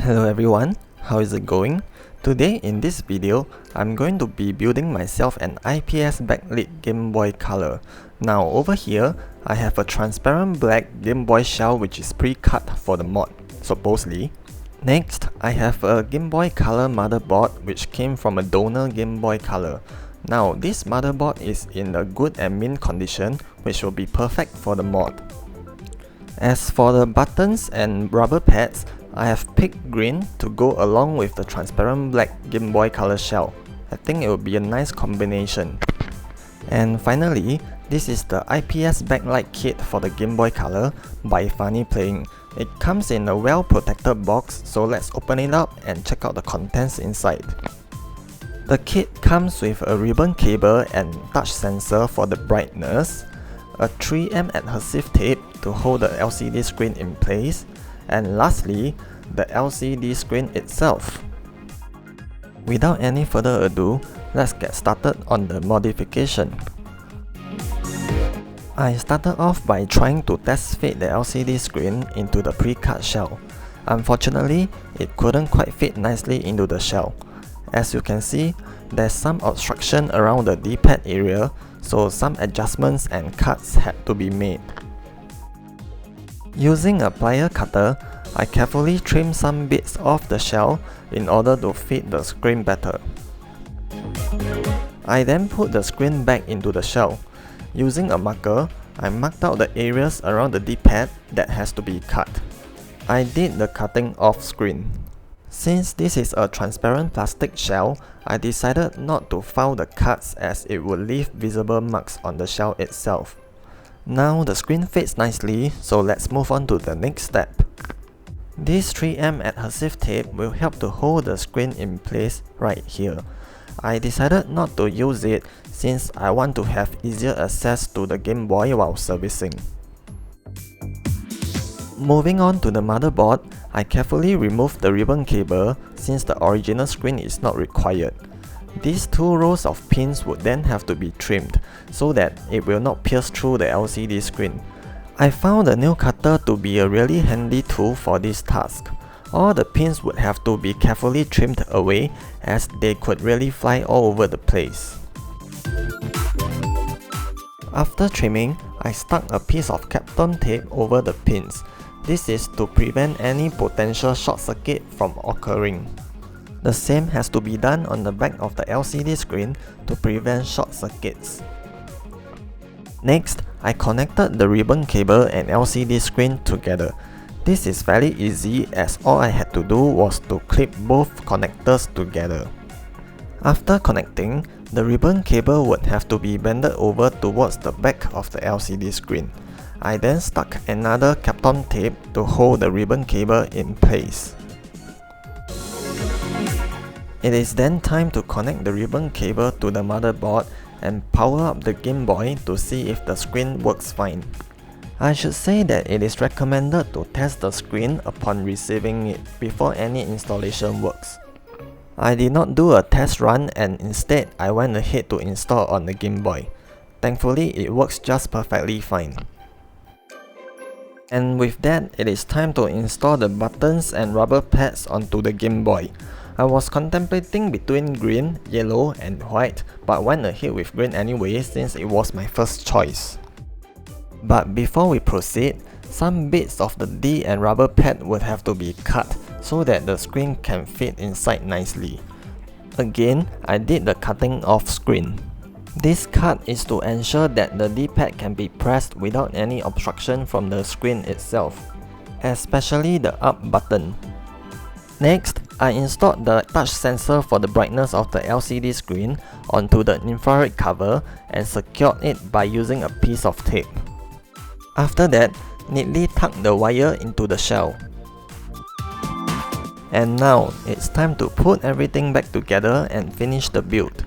Hello everyone, how is it going? Today in this video, I'm going to be building myself an IPS Backlight Game Boy Color. Now over here, I have a transparent black Game Boy shell which is pre-cut for the mod, supposedly. Next, I have a Game Boy Color motherboard which came from a donor Game Boy Color. Now this motherboard is in a good and mint condition which will be perfect for the mod. As for the buttons and rubber pads, I have picked green to go along with the transparent black Game Boy Color shell. I think it will be a nice combination. And finally, this is the IPS Backlight kit for the Game Boy Color by Funny Playing. It comes in a well protected box, so let's open it up and check out the contents inside. The kit comes with a ribbon cable and touch sensor for the brightness, a 3M adhesive tape to hold the LCD screen in place, and lastly, the LCD screen itself. Without any further ado, let's get started on the modification. I started off by trying to test fit the LCD screen into the pre-cut shell. Unfortunately, it couldn't quite fit nicely into the shell. As you can see, there's some obstruction around the D-pad area, so some adjustments and cuts had to be made. Using a plier cutter, I carefully trimmed some bits off the shell in order to fit the screen better. I then put the screen back into the shell. Using a marker, I marked out the areas around the D-pad that has to be cut. I did the cutting off screen. Since this is a transparent plastic shell, I decided not to file the cuts as it would leave visible marks on the shell itself. Now the screen fits nicely, so let's move on to the next step. This 3M adhesive tape will help to hold the screen in place right here. I decided not to use it since I want to have easier access to the Game Boy while servicing. Moving on to the motherboard, I carefully removed the ribbon cable since the original screen is not required. These two rows of pins would then have to be trimmed so that it will not pierce through the LCD screen. I found the nail cutter to be a really handy tool for this task. All the pins would have to be carefully trimmed away as they could really fly all over the place. After trimming, I stuck a piece of Kapton tape over the pins. This is to prevent any potential short circuit from occurring. The same has to be done on the back of the LCD screen to prevent short circuits. Next, I connected the ribbon cable and LCD screen together. This is fairly easy as all I had to do was to clip both connectors together. After connecting, the ribbon cable would have to be bended over towards the back of the LCD screen. I then stuck another Kapton tape to hold the ribbon cable in place. It is then time to connect the ribbon cable to the motherboard and power up the Game Boy to see if the screen works fine. I should say that it is recommended to test the screen upon receiving it before any installation works. I did not do a test run and instead I went ahead to install on the Game Boy. Thankfully, it works just perfectly fine. And with that, it is time to install the buttons and rubber pads onto the Game Boy. I was contemplating between green, yellow and white, but went ahead with green anyway since it was my first choice. But before we proceed, some bits of the D and rubber pad would have to be cut so that the screen can fit inside nicely. Again, I did the cutting off screen. This cut is to ensure that the D-pad can be pressed without any obstruction from the screen itself, especially the up button. Next, I installed the touch sensor for the brightness of the LCD screen onto the infrared cover and secured it by using a piece of tape. After that, neatly tuck the wire into the shell. And now, it's time to put everything back together and finish the build.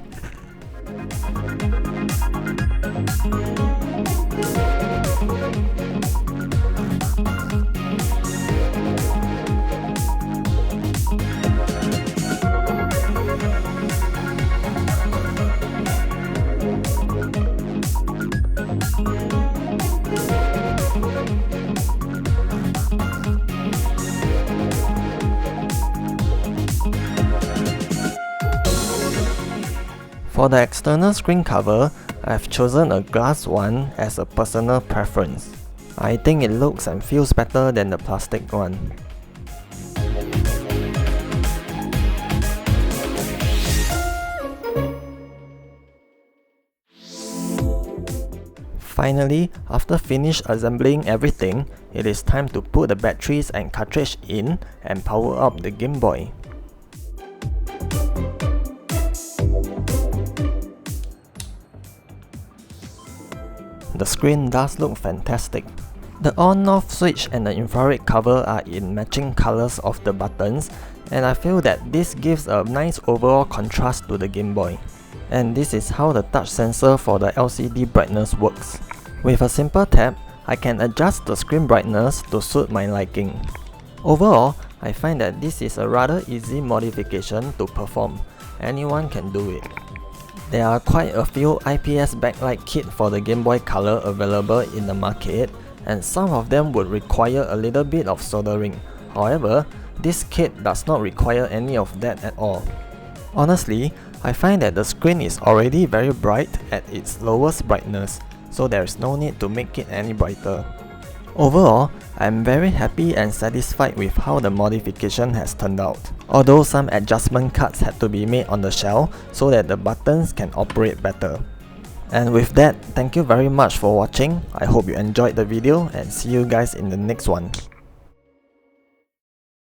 For the external screen cover, I've chosen a glass one as a personal preference. I think it looks and feels better than the plastic one. Finally, after finished assembling everything, it is time to put the batteries and cartridge in and power up the Game Boy. The screen does look fantastic. The on-off switch and the infrared cover are in matching colors of the buttons, and I feel that this gives a nice overall contrast to the Game Boy. And this is how the touch sensor for the LCD brightness works. With a simple tap, I can adjust the screen brightness to suit my liking. Overall, I find that this is a rather easy modification to perform. Anyone can do it. There are quite a few IPS backlight kit for the Game Boy Color available in the market, and some of them would require a little bit of soldering. However, this kit does not require any of that at all. Honestly, I find that the screen is already very bright at its lowest brightness, so there is no need to make it any brighter. Overall, I am very happy and satisfied with how the modification has turned out, although some adjustment cuts had to be made on the shell so that the buttons can operate better. And with that, thank you very much for watching. I hope you enjoyed the video and see you guys in the next one.